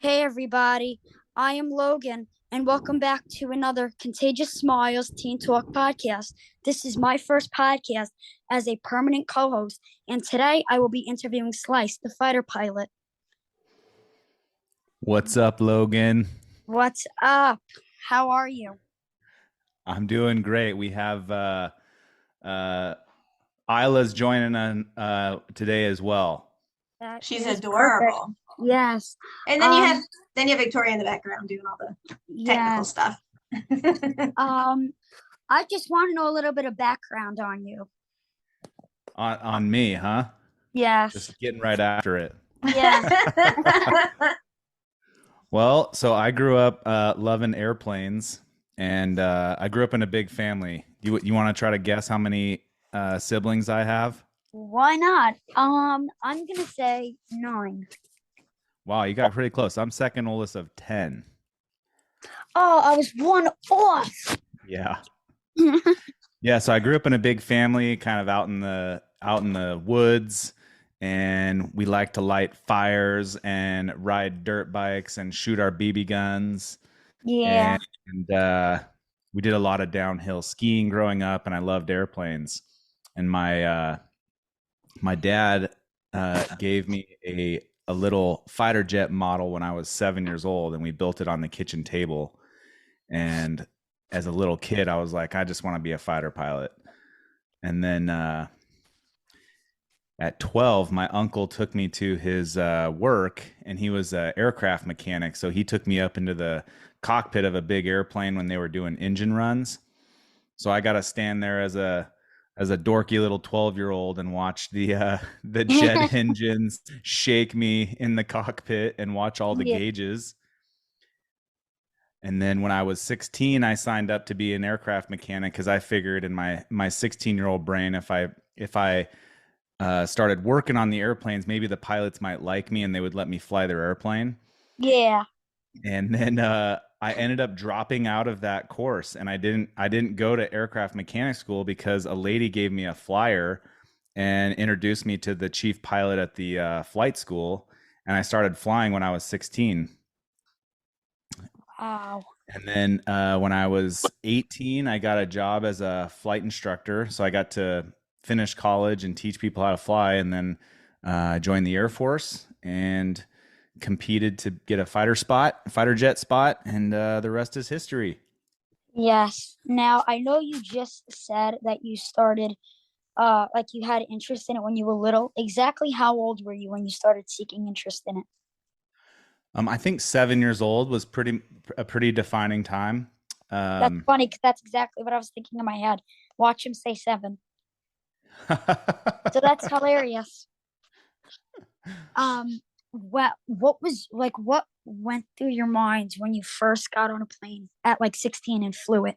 Hey everybody, I am Logan, and welcome back to another Contagious Smiles Teen Talk podcast. This is my first podcast as a permanent co host, and today I will be interviewing Slice, the fighter pilot. What's up, Logan? What's up? How are you? I'm doing great. We have uh, Isla's joining on today as well. That She's is perfect. adorable. Yes. And then you have Victoria in the background doing all the technical Yes. stuff. I just want to know a little bit of background on you. On me, huh? Yes. Just getting right after it. Yes. Well, so I grew up loving airplanes, and I grew up in a big family. You want to try to guess how many siblings I have? Why not? I'm gonna say 9. Wow, you got pretty close. I'm second oldest of 10. Oh, I was one off. Yeah. Yeah, so I grew up in a big family, kind of out in the woods, and we like to light fires and ride dirt bikes and shoot our BB guns. Yeah. And we did a lot of downhill skiing growing up, and I loved airplanes. And my dad gave me a little fighter jet model when I was 7 years old, and we built it on the kitchen table. And as a little kid, I was like, I just want to be a fighter pilot. And then at 12, my uncle took me to his work, and he was an aircraft mechanic. So he took me up into the cockpit of a big airplane when they were doing engine runs. So I got to stand there as a dorky little 12-year-old and watch the jet engines shake me in the cockpit and watch all the Yeah. gauges. And then when I was 16, I signed up to be an aircraft mechanic because I figured in my 16-year-old brain, if I started working on the airplanes, maybe the pilots might like me and they would let me fly their airplane. Yeah. And then I ended up dropping out of that course, and I didn't go to aircraft mechanic school because a lady gave me a flyer and introduced me to the chief pilot at the flight school, and I started flying when I was 16. Wow. And then when I was 18, I got a job as a flight instructor. So I got to finish college and teach people how to fly. And then I joined the Air Force and competed to get a fighter jet spot. And the rest is history. Yes. Now I know you just said that you started like you had interest in it when you were little. Exactly how old were you when you started seeking interest in it? I think 7 years old was a pretty defining time. That's funny because that's exactly what I was thinking in my head. Watch him say 7. So that's hilarious. What went through your mind when you first got on a plane at like 16 and flew it?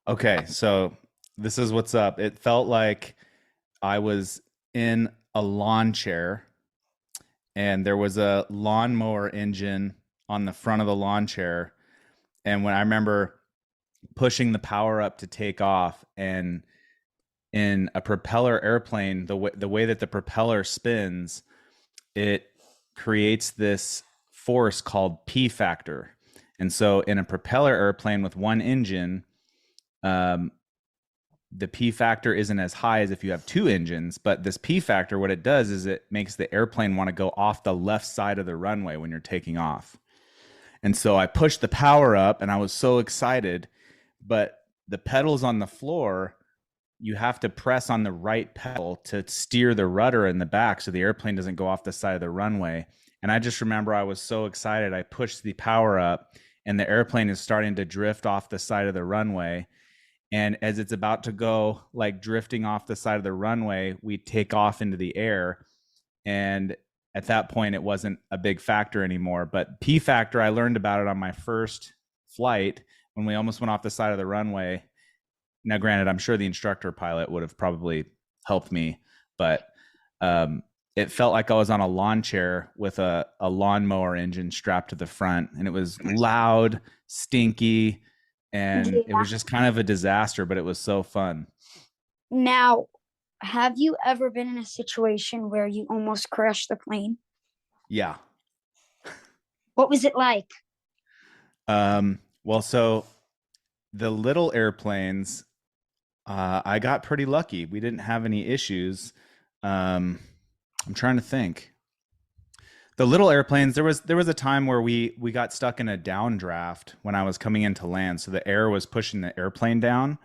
Okay, so this is what's up. It felt like I was in a lawn chair, and there was a lawnmower engine on the front of the lawn chair. And when I remember pushing the power up to take off, and in a propeller airplane, the way that the propeller spins, it creates this force called P factor. And so in a propeller airplane with one engine, um, the P factor isn't as high as if you have two engines, but this P factor, what it does is it makes the airplane want to go off the left side of the runway when you're taking off. And so I pushed the power up and I was so excited, but the pedals on the floor, you have to press on the right pedal to steer the rudder in the back so the airplane doesn't go off the side of the runway. And I just remember I was so excited. I pushed the power up and the airplane is starting to drift off the side of the runway. And as it's about to go like drifting off the side of the runway, we take off into the air. And at that point, it wasn't a big factor anymore. But P factor, I learned about it on my first flight when we almost went off the side of the runway. Now, granted, I'm sure the instructor pilot would have probably helped me, but it felt like I was on a lawn chair with a lawnmower engine strapped to the front, and it was loud, stinky, and it Yeah. was just kind of a disaster, but it was so fun. Now, have you ever been in a situation where you almost crashed the plane? Yeah. What was it like? Well, so the little airplanes, I got pretty lucky. We didn't have any issues. I'm trying to think. The little airplanes, there was a time where we got stuck in a downdraft when I was coming into land, so the air was pushing the airplane down,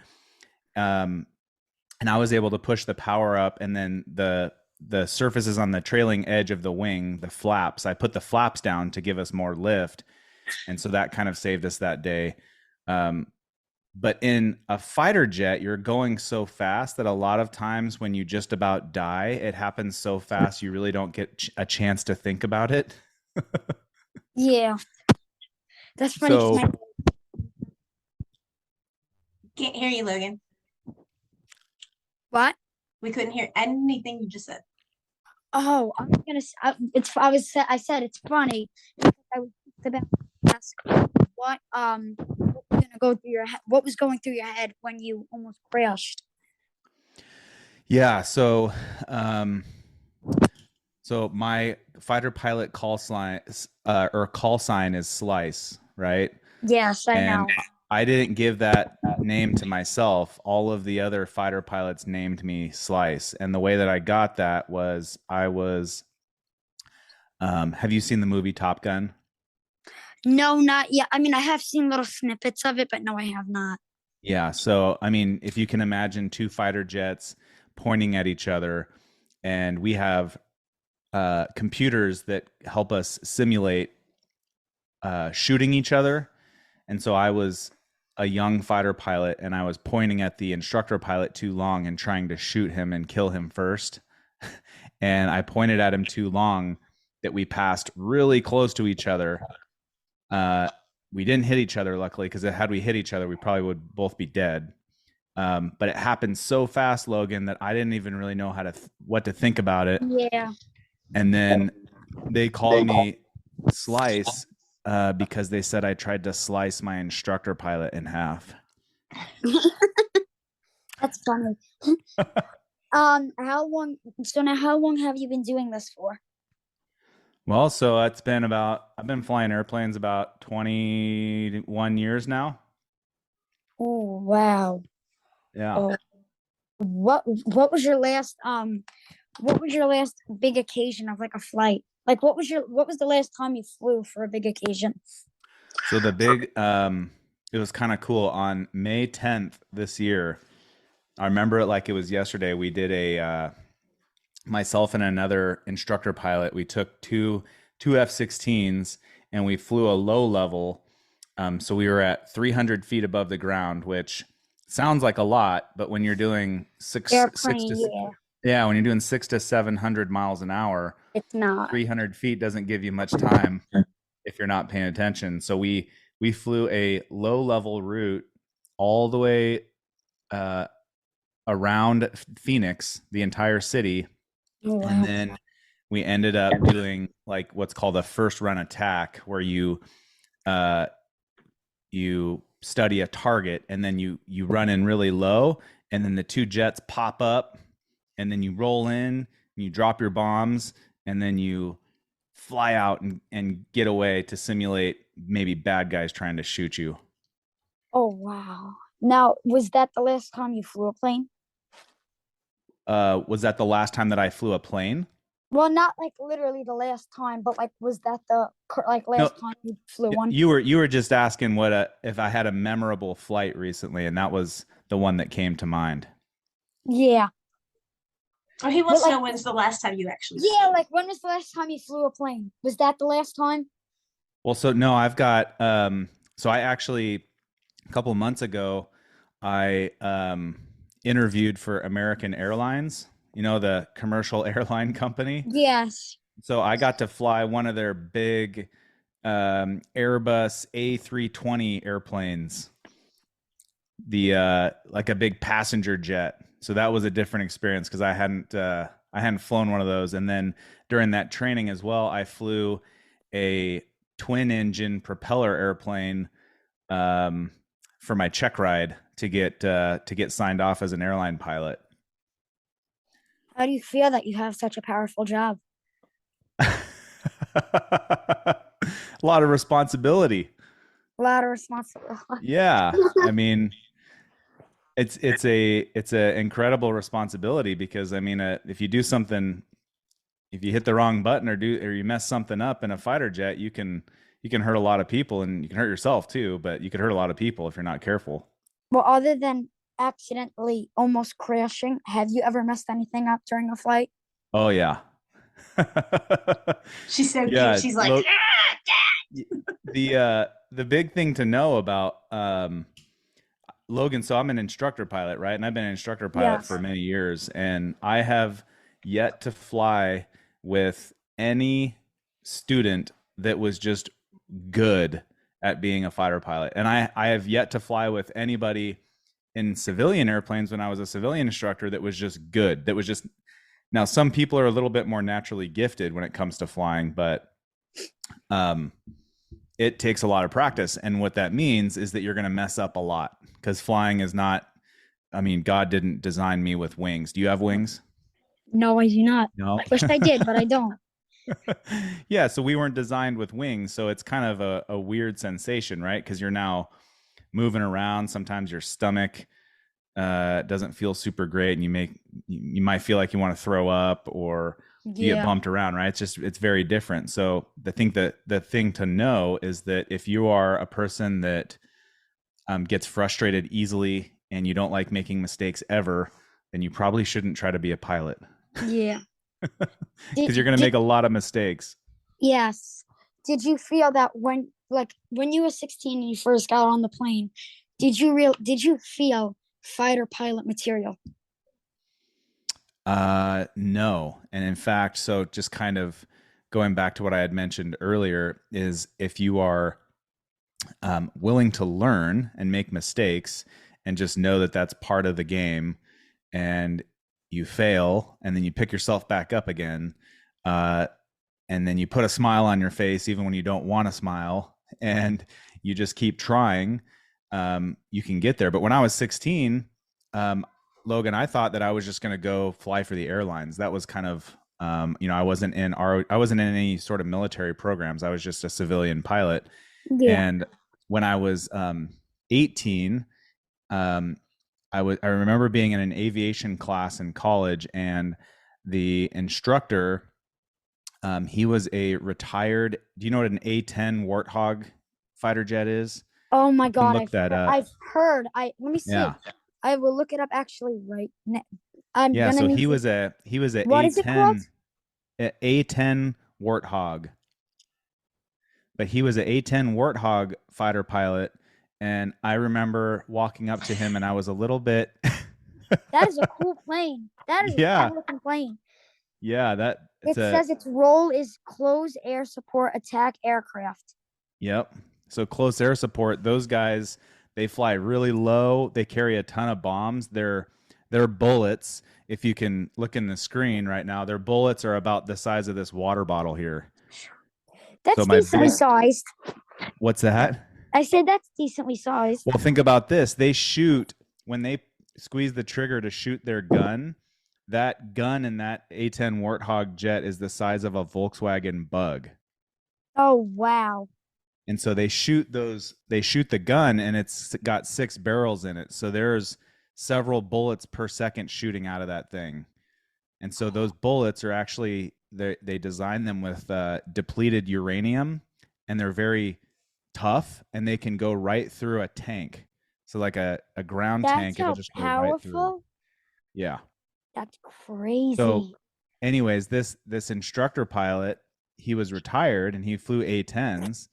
um, and I was able to push the power up, and then the surfaces on the trailing edge of the wing, the flaps, I put the flaps down to give us more lift, and so that kind of saved us that day. Um, but in a fighter jet, you're going so fast that a lot of times when you just about die, it happens so fast you really don't get a chance to think about it. Yeah, that's funny. 'Cause So Can't hear you, Logan. what? We couldn't hear anything you just said. Oh, I was gonna. I said it's funny. I was just about to ask what was gonna go through your head. What was going through your head when you almost crashed? yeah, um, so my fighter pilot call sign or call sign is Slice, right? Yes, I know. And I didn't give that name to myself. All of the other fighter pilots named me Slice. And the way that I got that was have you seen the movie Top Gun? No, not yet. I mean, I have seen little snippets of it, but no, I have not. Yeah. So, I mean, if you can imagine two fighter jets pointing at each other, and we have computers that help us simulate shooting each other. And so I was a young fighter pilot, and I was pointing at the instructor pilot too long and trying to shoot him and kill him first. And I pointed at him too long that we passed really close to each other. We didn't hit each other, luckily, because had we hit each other, we probably would both be dead. But it happened so fast, Logan, that I didn't even really know what to think about it. Yeah. And then they called me Slice because they said I tried to slice my instructor pilot in half. That's funny. How long? So now, how long have you been doing this for? Well, so I've been flying airplanes about 21 years now. Oh, wow. Yeah. Oh, what was your last big occasion of like a flight? Like what was the last time you flew for a big occasion? So it was kind of cool. On May 10th this year, I remember it like it was yesterday. We did myself and another instructor pilot, we took two F-16s and we flew a low level. So we were at 300 feet above the ground, which sounds like a lot, but when you're doing when you're doing 600 to 700 miles an hour, It's not. 300 feet doesn't give you much time if you're not paying attention. So we flew a low level route all the way around Phoenix, the entire city. Oh, wow. And then we ended up doing like what's called a first run attack, where you study a target and then you run in really low, and then the two jets pop up, and then you roll in and you drop your bombs, and then you fly out and get away to simulate maybe bad guys trying to shoot you. Oh, wow. Now, was that the last time you flew a plane? Was that the last time that I flew a plane? Well, not like literally the last time, but like was that the last time you flew one? You were just asking if I had a memorable flight recently, and that was the one that came to mind. Yeah. Oh, he wants But, to know when's the last time you actually Yeah, flew. like when was the last time you flew a plane? Was that the last time? Well, so no, I've got so I actually a couple months ago I interviewed for American Airlines, the commercial airline company. Yes. So I got to fly one of their big Airbus A320 airplanes, like a big passenger jet. So that was a different experience because I hadn't flown one of those. And then during that training as well, I flew a twin engine propeller airplane for my check ride to get signed off as an airline pilot. How do you feel that you have such a powerful job? a lot of responsibility. A lot of responsibility. Yeah. I mean, it's a incredible responsibility because I mean, if you do something, if you hit the wrong button or you mess something up in a fighter jet, you can hurt a lot of people and you can hurt yourself too, but you could hurt a lot of people if you're not careful. Well, other than accidentally almost crashing, have you ever messed anything up during a flight? Oh yeah. She's so cute. Yeah, She's like, the big thing to know about Logan, so I'm an instructor pilot, right? And I've been an instructor pilot for Yes. many years, and I have yet to fly with any student that was just good at being a fighter pilot. And I have yet to fly with anybody in civilian airplanes when I was a civilian instructor that was just good. That was just now some people are a little bit more naturally gifted when it comes to flying, but it takes a lot of practice. And what that means is that you're going to mess up a lot because flying is not, I mean, God didn't design me with wings. Do you have wings? No, I do not. No. I wish I did, but I don't. Yeah, so we weren't designed with wings. So it's kind of a weird sensation, right? Because you're now moving around. Sometimes your stomach doesn't feel super great and you might feel like you want to throw up or you get Yeah. bumped around, right? It's very different. So the thing to know is that if you are a person that gets frustrated easily and you don't like making mistakes ever, then you probably shouldn't try to be a pilot Yeah. because you're going to make a lot of mistakes. Yes. Did you feel that when you were 16 and you first got on the plane, did you feel fighter pilot material? No. And in fact, so just kind of going back to what I had mentioned earlier is if you are willing to learn and make mistakes and just know that that's part of the game and you fail and then you pick yourself back up again, and then you put a smile on your face even when you don't want to smile and you just keep trying, you can get there. But when I was 16, Logan, I thought that I was just going to go fly for the airlines. That was kind of, I wasn't in any sort of military programs. I was just a civilian pilot. Yeah. And when I was 18, I remember being in an aviation class in college, and the instructor, he was a retired. Do you know what an A-10 Warthog fighter jet is? Oh my God. Look that up. I've heard. Let me see. Yeah. I will look it up actually right now. I'm Yeah, gonna so need he to- was a What is it called? A-10 Warthog. But he was an A-10 Warthog fighter pilot, and I remember walking up to him and I was a little bit That is a cool plane. That is Yeah. a cool looking plane. Yeah, It says its role is close air support attack aircraft. Yep. So close air support, those guys, they fly really low. They carry a ton of bombs. Their bullets, if you can look in the screen right now, their bullets are about the size of this water bottle here. That's So my decently big- sized. What's that? I said that's decently sized. Well, think about this. They shoot, when they squeeze the trigger to shoot their gun, that gun in that A-10 Warthog jet is the size of a Volkswagen Bug. Oh wow. And so they shoot the gun and it's got 6 barrels in it. So there's several bullets per second shooting out of that thing. And so those bullets are actually, they design them with depleted uranium, and they're very tough and they can go right through a tank. So like a ground That's tank, how it'll just go right through. powerful. Yeah. That's crazy. So anyways, this instructor pilot, he was retired and he flew A-10s.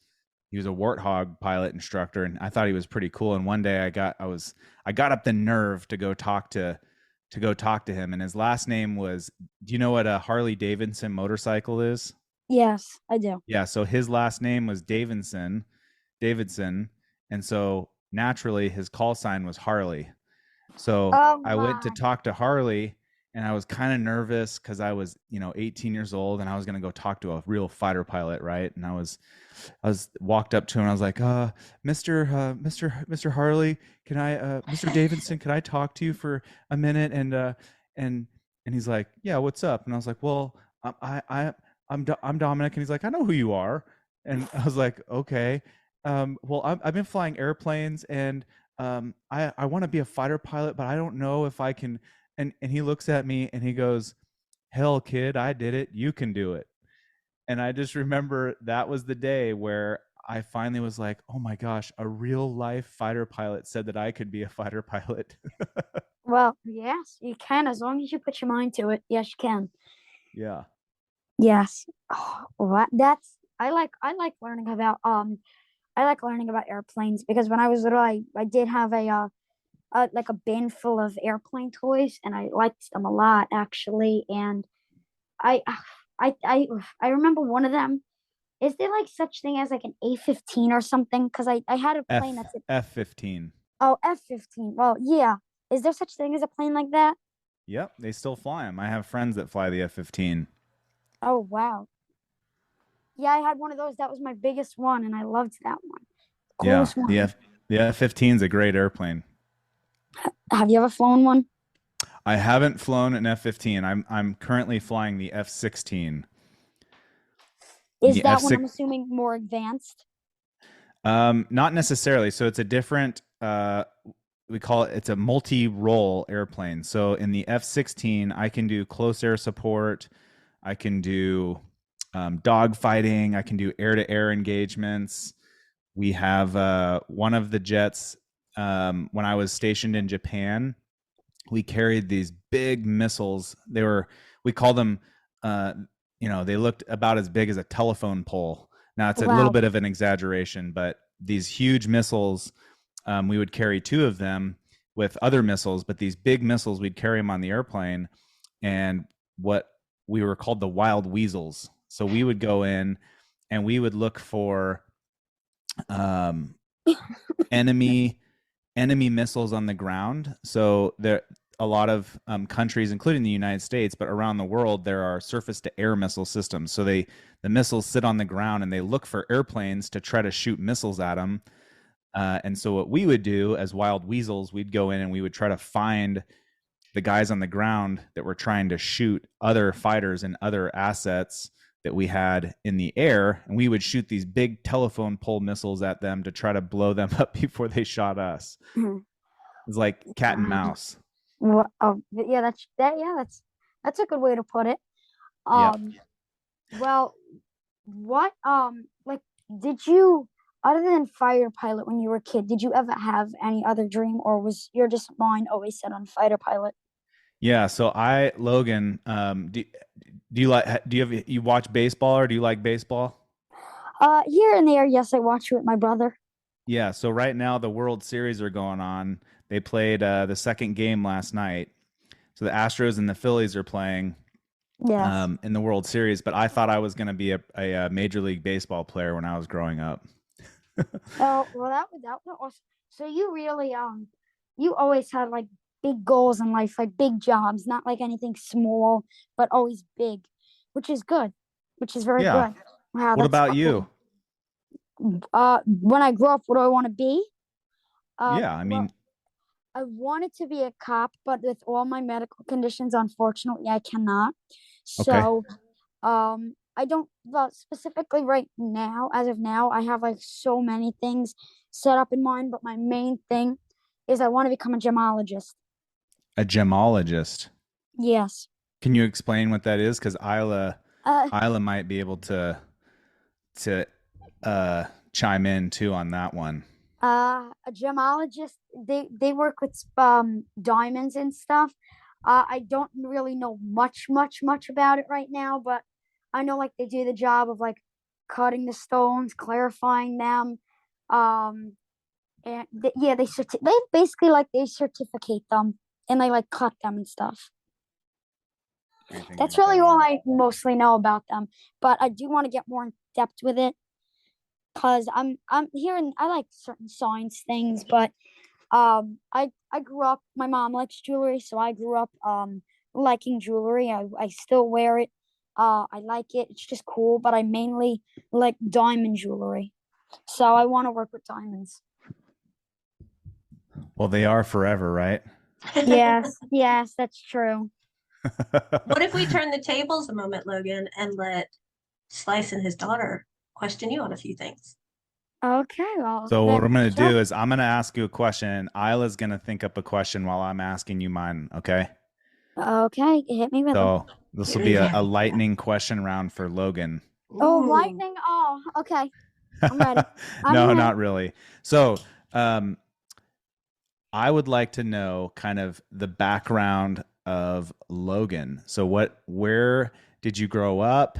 He was a Warthog pilot instructor, and I thought he was pretty cool. And one day I got up the nerve to go talk to him, and his last name was, do you know what a Harley Davidson motorcycle is? Yes, I do. Yeah, so his last name was Davidson, and so naturally his call sign was Harley. So Oh I went to my. talk to Harley, and I was kind of nervous because I was, 18 years old, and I was going to go talk to a real fighter pilot, right? And I was walked up to him, and I was like, Mr. Harley, can I, Mr. Davidson, can I talk to you for a minute? And he's like, yeah, what's up? And I was like, well, I'm Dominic, and he's like, I know who you are. And I was like, okay. Well, I've been flying airplanes, and I want to be a fighter pilot, but I don't know if I can. And he looks at me and he goes, hell, kid, I did it. You can do it. And I just remember that was the day where I finally was like, oh my gosh, a real life fighter pilot said that I could be a fighter pilot. Well, yes, you can as long as you put your mind to it. Yes, you can. Yeah. Yes. Oh, that's I like learning about airplanes because when I was little, I did have like a bin full of airplane toys, and I liked them a lot actually. And I I I I remember one of them. Is there like such thing as like an A-15 or something? Because I had a plane that's a, F-15. oh, F-15. Well, yeah. Is there such thing as a plane like that? Yep, they still fly them. I have friends that fly the F-15. Oh, wow. Yeah, I had one of those. That was my biggest one, and I loved that one. Yeah, Coolest one. the F-15 is a great airplane. Have you ever flown one? I haven't flown an F-15. I'm currently flying the F-16. Is The that one, I'm F-6 assuming, more advanced? not necessarily. So it's a different we call it, it's a multi-role airplane. So in the F-16, I can do close air support, I can do dog fighting, I can do air-to-air engagements. We have one of the jets when I was stationed in Japan, we carried these big missiles. We call them they looked about as big as a telephone pole. Now it's a little Wow. bit of an exaggeration, but these huge missiles, we would carry two of them with other missiles, but these big missiles, we'd carry them on the airplane, and what we were called the wild weasels. So we would go in and we would look for enemy missiles on the ground. So there a lot of countries, including the United States, but around the world, there are surface-to-air missile systems. So the missiles sit on the ground and they look for airplanes to try to shoot missiles at them. And so what we would do as wild weasels, we'd go in and we would try to find the guys on the ground that were trying to shoot other fighters and other assets that we had in the air, and we would shoot these big telephone pole missiles at them to try to blow them up before they shot us. It's like cat and mouse. Well, oh, yeah, that's a good way to put it. Yeah. Well, what like did you, other than fighter pilot when you were a kid, did you ever have any other dream, or was your just mind always set on fighter pilot? Yeah. So Logan, do you watch baseball, or do you like baseball? Here and there, yes, I watch it with my brother. Yeah. So right now the World Series are going on. They played the second game last night. So the Astros and the Phillies are playing Yes. in the World Series. But I thought I was going to be a Major League Baseball player when I was growing up. Oh, well, that was awesome. So you really you always had like big goals in life, like big jobs, not like anything small, but always big, which is good, which is very Yeah. good. Wow, What that's about you? when I grow up, what do I want to be? Yeah, I Well, mean, I wanted to be a cop, but with all my medical conditions, unfortunately, I cannot. okay. So, I don't, well, specifically right now, as of now, I have like so many things set up in mind, but my main thing is I want to become a gemologist. A gemologist. Yes. Can you explain what that is? Because Uh, Isla might be able to chime in too on that one. a gemologist, they work with diamonds and stuff. I don't really know much about it right now, but I know like they do the job of like cutting the stones, clarifying them, and yeah, they basically like they certificate them and they like cut them and stuff. Anything That's like really that. all I mostly know about them, but I do want to get more in depth with it because I'm hearing I like certain science things, but I grew up, my mom likes jewelry, so I grew up liking jewelry. I still wear it. I like it. It's just cool, but I mainly like diamond jewelry. So I want to work with diamonds. Well, they are forever, right? Yes, that's true. What if we turn the tables a moment, Logan, and let Slice and his daughter question you on a few things. Okay, well, So what I'm going to sure. do is I'm going to ask you a question. Isla's going to think up a question while I'm asking you mine. Okay. Okay, hit me with them. So this will be a lightning question round for Logan. Oh, Ooh. lightning. Oh, okay. I'm ready. No, I'm ready. not really. So, I would like to know kind of the background of Logan. So where did you grow up?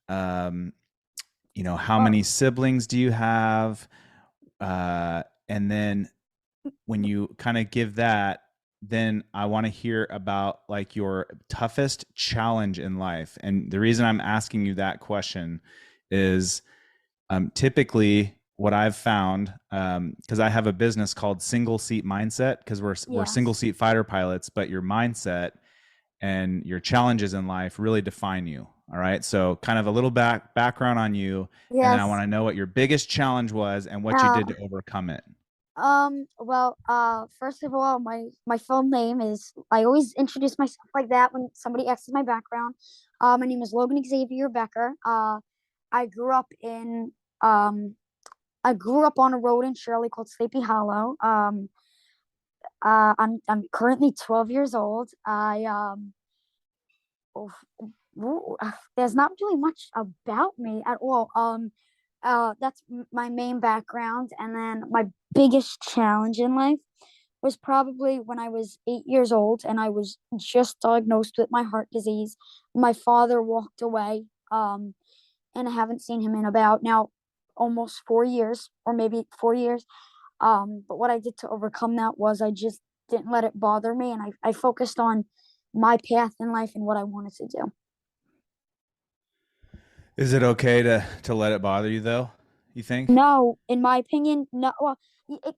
Um, how Oh, many siblings do you have? And then when you kind of give that, then I want to hear about like your toughest challenge in life. And the reason I'm asking you that question is typically what I've found, because I have a business called Single Seat Mindset, because we're yes. single seat fighter pilots, but your mindset and your challenges in life really define you. All right. So kind of a little background on you, and then I Yes. want to know what your biggest challenge was and what you Uh, did to overcome it. well, first of all, my full name is, I always introduce myself like that when somebody asks my background. My name is Logan Xavier Becker. I grew up in, I grew up on a road in Shirley called Sleepy Hollow. I'm currently 12 years old. Oh, there's not really much about me at all. That's my main background, and then my biggest challenge in life was probably when I was 8 years old, and I was just diagnosed with my heart disease. My father walked away, and I haven't seen him in about now almost 4 years, or maybe 4 years. But what I did to overcome that was I just didn't let it bother me, and I focused on my path in life and what I wanted to do. Is it okay to let it bother you though? You think? No, in my opinion, no. Well,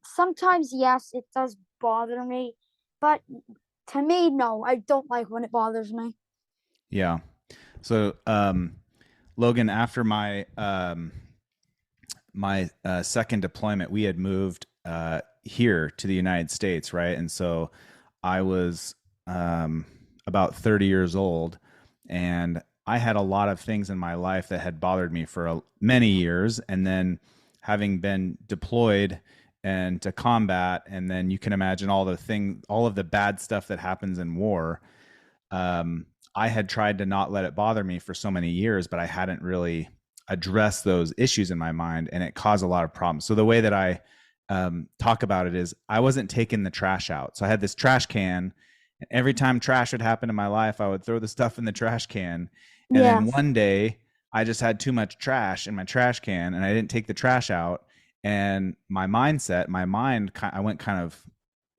sometimes, yes, it does bother me, but to me, no, I don't like when it bothers me. Yeah. So, Logan, after my second deployment, we had moved here to the United States, right? And so I was about 30 years old, and I had a lot of things in my life that had bothered me for many years. And then having been deployed and to combat, and then you can imagine all of the bad stuff that happens in war. I had tried to not let it bother me for so many years, but I hadn't really addressed those issues in my mind, and it caused a lot of problems. So the way that I talk about it is I wasn't taking the trash out. So I had this trash can, and every time trash would happen in my life, I would throw the stuff in the trash can. And then Yes. one day I just had too much trash in my trash can, and I didn't take the trash out. And my mindset, my mind, I went kind of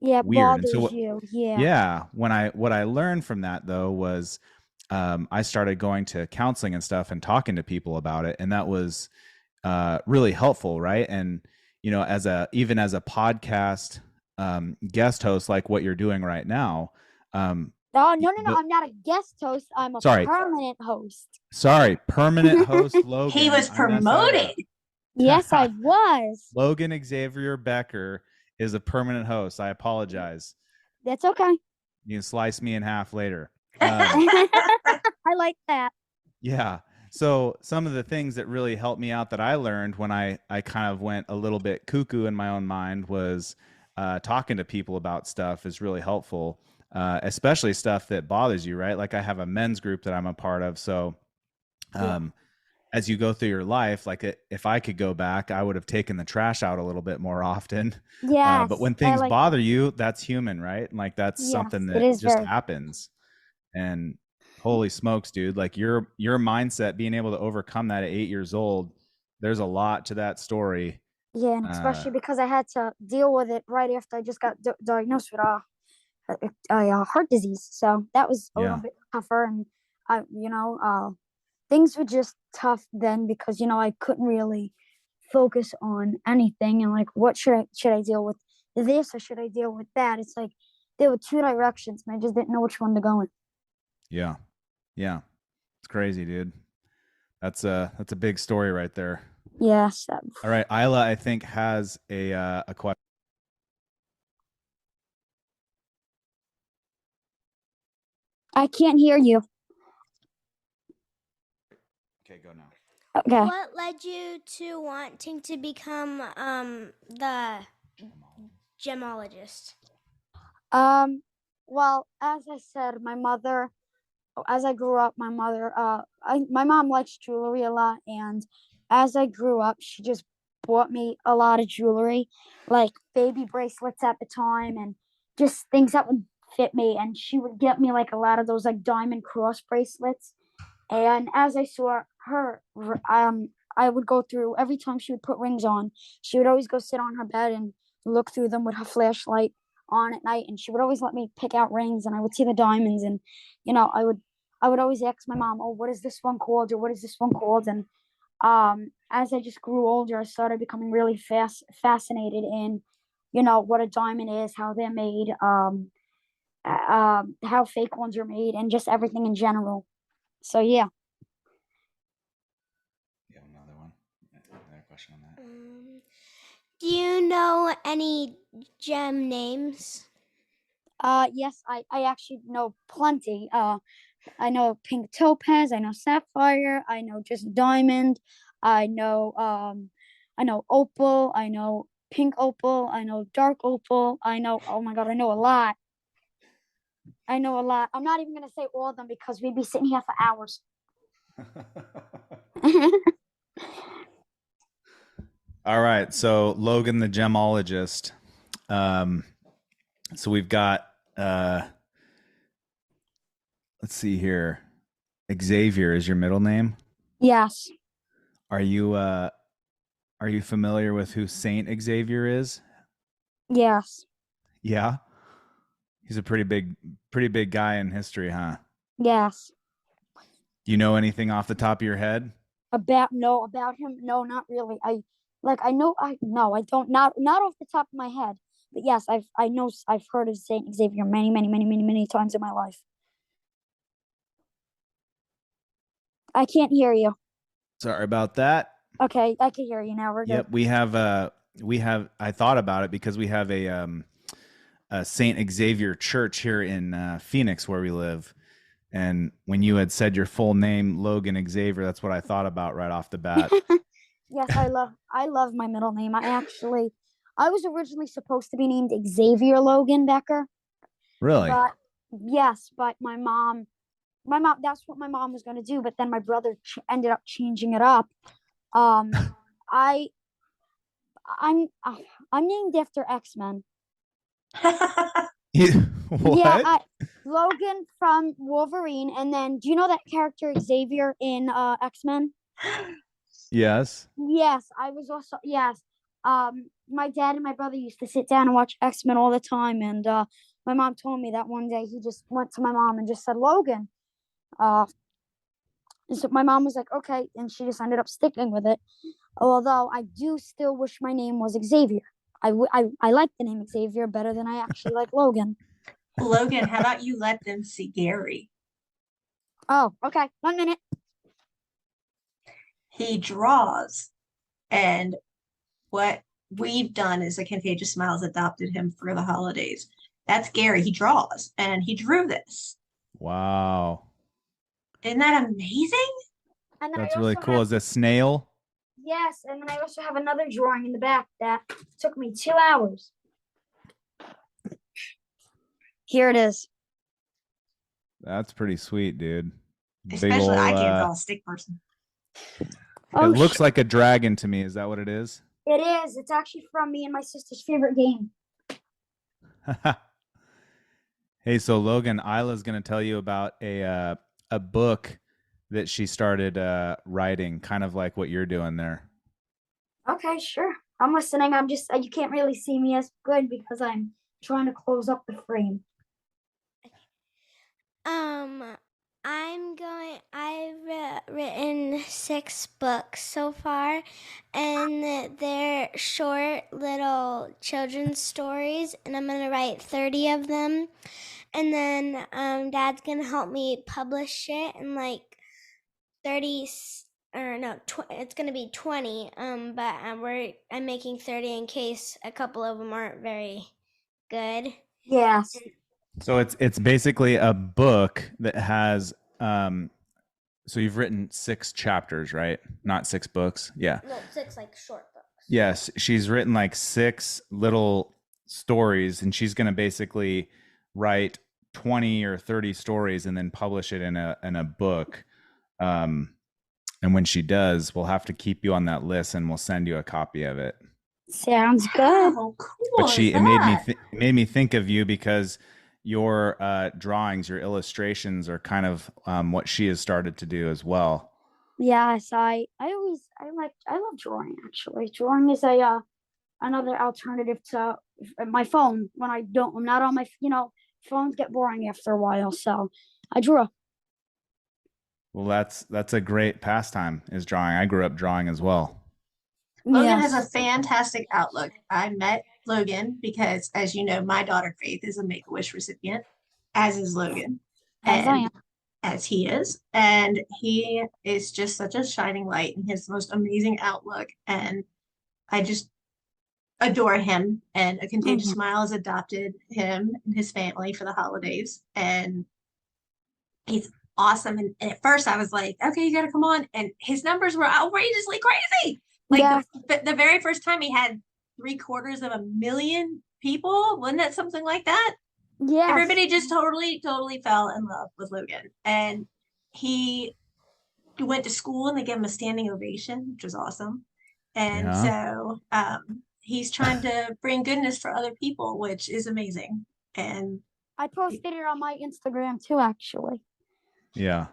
Yeah, it weird. And bothers so you. Yeah. yeah, what I learned from that though was I started going to counseling and stuff and talking to people about it, and that was really helpful, right? And as a podcast guest host, like what you're doing right now. Oh, no, no, no. The, I'm not a guest host. I'm a sorry, permanent host. permanent host He Logan. was I messed that promoted. up. Yes, I was. Logan Xavier Becker is a permanent host. I apologize. That's okay. You can slice me in half later. I like that. Yeah. So some of the things that really helped me out that I learned when I kind of went a little bit cuckoo in my own mind was talking to people about stuff is really helpful, especially stuff that bothers you, right? Like I have a men's group that I'm a part of. So Yeah. as you go through your life, like if I could go back, I would have taken the trash out a little bit more often. But Yes, when I things like bother that. you, that's human, right? And like that's Yes, something it that is just very. happens. And holy smokes, dude, like your mindset being able to overcome that at 8 years old, there's a lot to that story. Yeah, and Uh especially because I had to deal with it right after I just got diagnosed with heart disease. So that was a little yeah. bit tougher, and things were just tough then because I couldn't really focus on anything, and like, what should I deal with this or should I deal with that? It's like there were two directions, and I just didn't know which one to go in. Yeah. Yeah. It's crazy, dude. That's a big story right there. Yes, All right, Isla, I think has a question. I can't hear you. Okay, go now. Okay. What led you to wanting to become the gemologist? Well, as I said, as I grew up, my mom likes jewelry a lot, and as I grew up, she just bought me a lot of jewelry, like baby bracelets at the time, and just things that would fit me. And she would get me like a lot of those like diamond cross bracelets. And as I saw her, I would go through every time she would put rings on. She would always go sit on her bed and look through them with her flashlight on at night, and she would always let me pick out rings, and I would see the diamonds, and I would always ask my mom, "Oh, what is this one called?" or "What is this one called?" And as I just grew older, I started becoming really fascinated in, what a diamond is, how they're made, how fake ones are made, and just everything in general. So yeah. You have another one? Another question on that? Do you know any gem names? Yes, I actually know plenty. I know pink topaz, I know sapphire, I know just diamond, I know opal, I know pink opal, I know dark opal, oh my god, I know a lot. I know a lot. I'm not even gonna say all of them because we'd be sitting here for hours. All right. So Logan, the gemologist. So we've got, let's see here. Xavier is your middle name. Yes. Are you familiar with who Saint Xavier is? Yes. Yeah. He's a pretty big guy in history, huh? Yes. Do you know anything off the top of your head? About him? No, not really. I know I no, I don't, not off the top of my head. But yes, I've heard of Saint Xavier many, many, many, many, many times in my life. I can't hear you. Sorry about that. Okay, I can hear you now. We're Yep, good. we have I thought about it because we have a Saint Xavier Church here in Phoenix where we live. And when you had said your full name, Logan Xavier, that's what I thought about right off the bat. Yes, I love my middle name. I was originally supposed to be named Xavier Logan Becker, Really? but yes, but my mom, that's what my mom was going to do, but then my brother ended up changing it up. Um, I I'm I'm named after X-Men. What? Yeah, Logan from Wolverine, and then do you know that character Xavier in X-Men? Yes. Yes, I was also, yes. My dad and my brother used to sit down and watch X-Men all the time, and my mom told me that one day he just went to my mom and just said Logan. Uh, and so my mom was like, okay, and she just ended up sticking with it. Although I do still wish my name was Xavier. I like the name Xavier better than I actually like Logan. Logan, how about you let them see Gary? Oh, okay. 1 minute. He draws, and what we've done is the Contagious Smiles adopted him for the holidays. That's Gary. He draws, and he drew this. Wow. Isn't that amazing? And then That's I really also cool. have, Is a snail? yes, and then I also have another drawing in the back that took me 2 hours. Here it is. That's pretty sweet, dude. Big Especially, I ol', can't draw a stick person. Oh, it looks like a dragon to me. Is that what it is? it is. It's actually from me and my sister's favorite game. Hey, so Logan, Isla's going to tell you about a book that she started writing, kind of like what you're doing there. Okay, sure. I'm listening. I'm just, you can't really see me as good because I'm trying to close up the frame. I've written 6 books so far, and they're short little children's stories, and I'm gonna write 30 of them, and then Dad's gonna help me publish it in like 30 or no, it's gonna be 20. But I'm making 30 in case a couple of them aren't very good. Yes. So it's basically a book that has So you've written 6 chapters, right? Not 6 books. Yeah. No, 6 like short books. Yes, she's written like 6 little stories, and she's going to basically write 20 or 30 stories and then publish it in a book. And when she does, we'll have to keep you on that list, and we'll send you a copy of it. Sounds good. How cool But is it that? made me think of you because your drawings, your illustrations are kind of what she has started to do as well. Yes, I love drawing actually. Drawing is a another alternative to my phone when I'm not on my, phones get boring after a while, so I draw. Well, that's a great pastime is drawing. I grew up drawing as well. Logan has a Yes, fantastic outlook. I met Logan because, as you know, my daughter Faith is a Make-A-Wish recipient, as is Logan, as I and am. as he is. And he is just such a shining light and his most amazing outlook. And I just adore him. And A Contagious Mhm. Smile has adopted him and his family for the holidays. And he's awesome. And at first I was like, okay, you got to come on. And his numbers were outrageously crazy. Like Yeah, the very first time he had 750,000 people. Wasn't that something like that? yes, Everybody just totally fell in love with Logan. And he went to school and they gave him a standing ovation, which was awesome. And Yeah. so he's trying to bring goodness for other people, which is amazing. And I posted it on my Instagram too, actually. Yeah.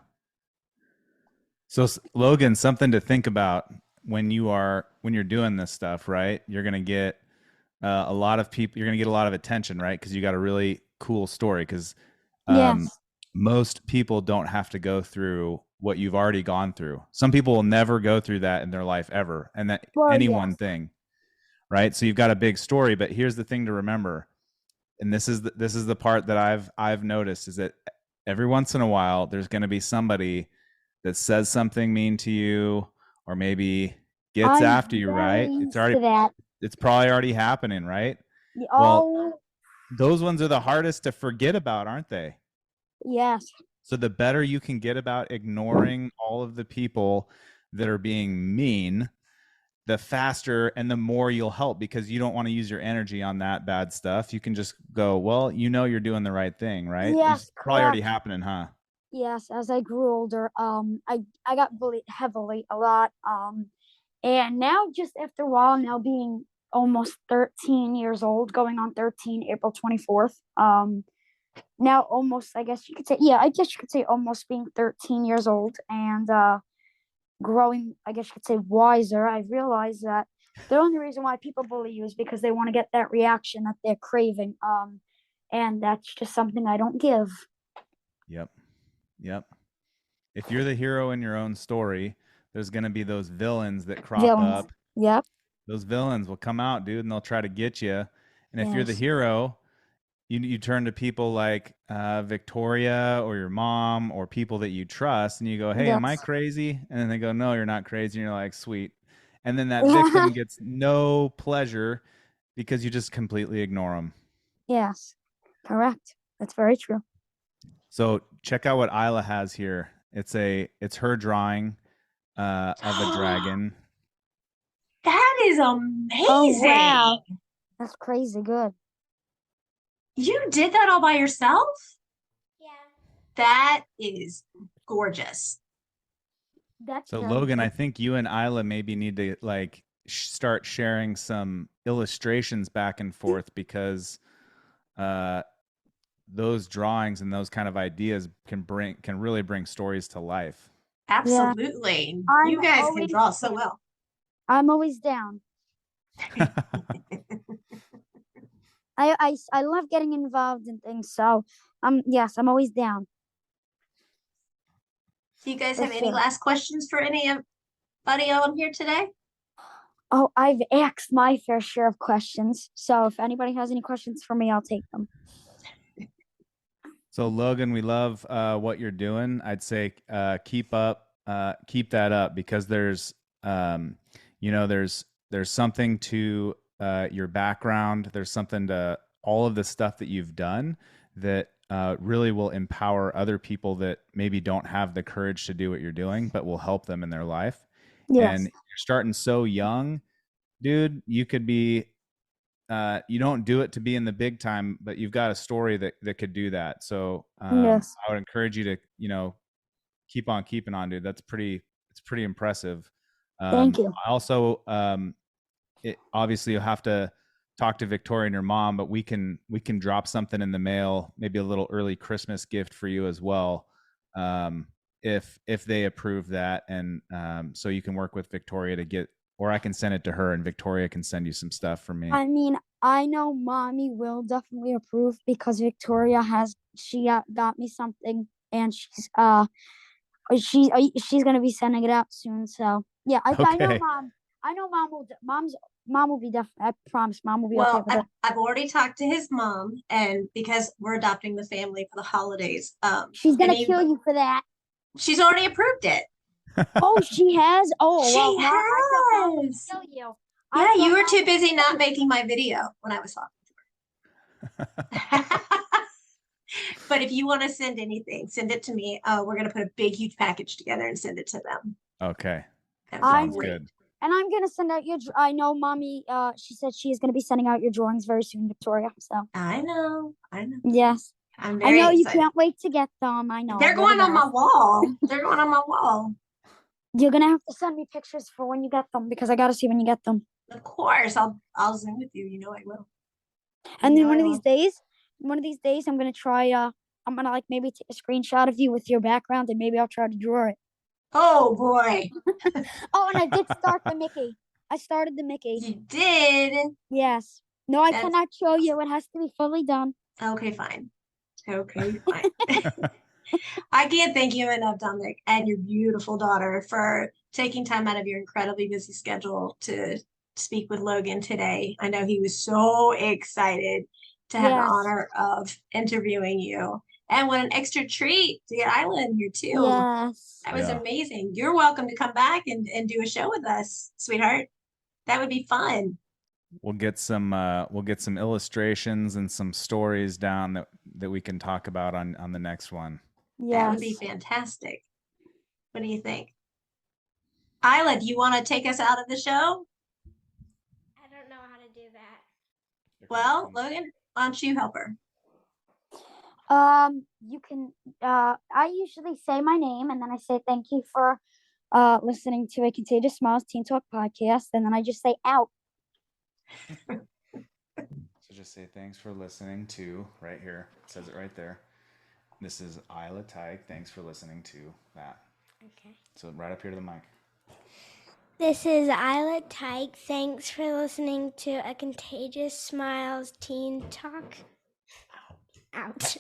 So Logan, something to think about when you're doing this stuff, right? You're going to get a lot of people, you're going to get a lot of attention, right? Because you got a really cool story. Because um, Yes, most people don't have to go through what you've already gone through. Some people will never go through that in their life ever, and that well, any yes, one thing, right? So you've got a big story, but here's the thing to remember, and this is the part that I've noticed is that every once in a while there's going to be somebody that says something mean to you, or maybe gets I'm after you, very right? used to that. It's probably already happening, right? Well, Oh, those ones are the hardest to forget about, aren't they? yes, So the better you can get about ignoring all of the people that are being mean, the faster and the more you'll help, because you don't want to use your energy on that bad stuff. You can just go, well, you're doing the right thing, right? It's yes, probably already correct. happening, huh? Yes, as I grew older, I got bullied heavily a lot. And now just after a while, now being almost 13 years old, going on 13, April 24th. Now almost, I guess you could say, yeah, I guess you could say almost being 13 years old and growing, I guess you could say wiser. I realized that the only reason why people bully you is because they want to get that reaction that they're craving. And that's just something I don't give. Yep. Yep. If you're the hero in your own story, there's going to be those villains that crop Villains. up. Yep. Those villains will come out, dude, and they'll try to get you. And if you're the Yes. hero, you turn to people like Victoria or your mom or people that you trust, and you go, "Hey, am I Yes. crazy?" And then they go, "No, you're not crazy." And you're like, "Sweet." And then that victim gets no pleasure because you just completely ignore them. Yes. Correct. That's very true. So check out what Isla has here. It's her drawing of a dragon. that is Oh amazing. wow. That's crazy good. You did that all by yourself? Yeah. That is gorgeous. That's So very Logan, true. I think you and Isla maybe need to like start sharing some illustrations back and forth, because uh, those drawings and those kind of ideas can really bring stories to life. Yeah. Absolutely. I'm You guys can always draw so well. I'm always down. I love getting involved in things, so yes, I'm always down. Do you guys For have any sure. last questions for anybody on here today? Oh, I've asked my fair share of questions. So if anybody has any questions for me, I'll take them. So Logan, we love what you're doing. I'd say keep that up, because there's something to your background. There's something to all of the stuff that you've done that really will empower other people that maybe don't have the courage to do what you're doing, but will help them in their life. Yes. And you're starting so young, dude. You could be, you don't do it to be in the big time, but you've got a story that could do that. So Yes. I would encourage you to, keep on keeping on, dude. It's pretty impressive. Thank you. I also, obviously you'll have to talk to Victoria and your mom, but we can drop something in the mail, maybe a little early Christmas gift for you as well, if they approve that, and so you can work with Victoria to get, or I can send it to her and Victoria can send you some stuff from me. I mean, I know Mommy will definitely approve because Victoria got me something, and she's gonna be sending it out soon. So yeah, I know Okay. Mom. I know Mom will be definitely. I promise Mom will be okay Well, with it. I've already talked to his mom, and because we're adopting the family for the holidays, She's gonna any- kill you for that. she's already approved it. Oh, she has. Oh, She well, now I thought Mom would has. kill you. Yeah, you were too busy not making my video when I was talking to her. But if you want to send anything, send it to me. We're gonna put a big, huge package together and send it to them. Okay. That would be Sounds great. good. And I'm gonna send out your. I know, Mommy. She said she is gonna be sending out your drawings very soon, Victoria. So I know. yes, I'm I very know you excited. can't wait to get them. I know They're you're going the on my best. wall. They're going on my wall. You're gonna have to send me pictures for when you get them because I gotta see when you get them. Of course, I'll Zoom with you. You know I will. And You then know one I of will. these days, I'm gonna try. I'm gonna like maybe take a screenshot of you with your background, and maybe I'll try to draw it. Oh boy, Oh, and I did start the Mickey. I started the Mickey. you did. Yes. No, I That's- cannot show you. It has to be fully done. Okay, fine. Okay, fine. I can't thank you enough, Dominic, and your beautiful daughter for taking time out of your incredibly busy schedule to speak with Logan today. I know he was so excited to have the Yes. honor of interviewing you. And what an extra treat to get Isla in here too. Yes. That was Yeah. amazing. You're welcome to come back and do a show with us, sweetheart. That would be fun. We'll get some illustrations and some stories down that we can talk about on the next one. That would be Yes. fantastic. What do you think? Isla, do you want to take us out of the show? I don't know how to do that. Well, Logan, why don't you help her? You can. I usually say my name, and then I say thank you for listening to a Contagious Smiles Teen Talk podcast, and then I just say out. So just say thanks for listening to, right here. It says it right there. This is Isla Teig. Thanks for listening to that. Okay. So right up here to the mic. This is Isla Tyke. Thanks for listening to A Contagious Smiles Teen Talk. Out.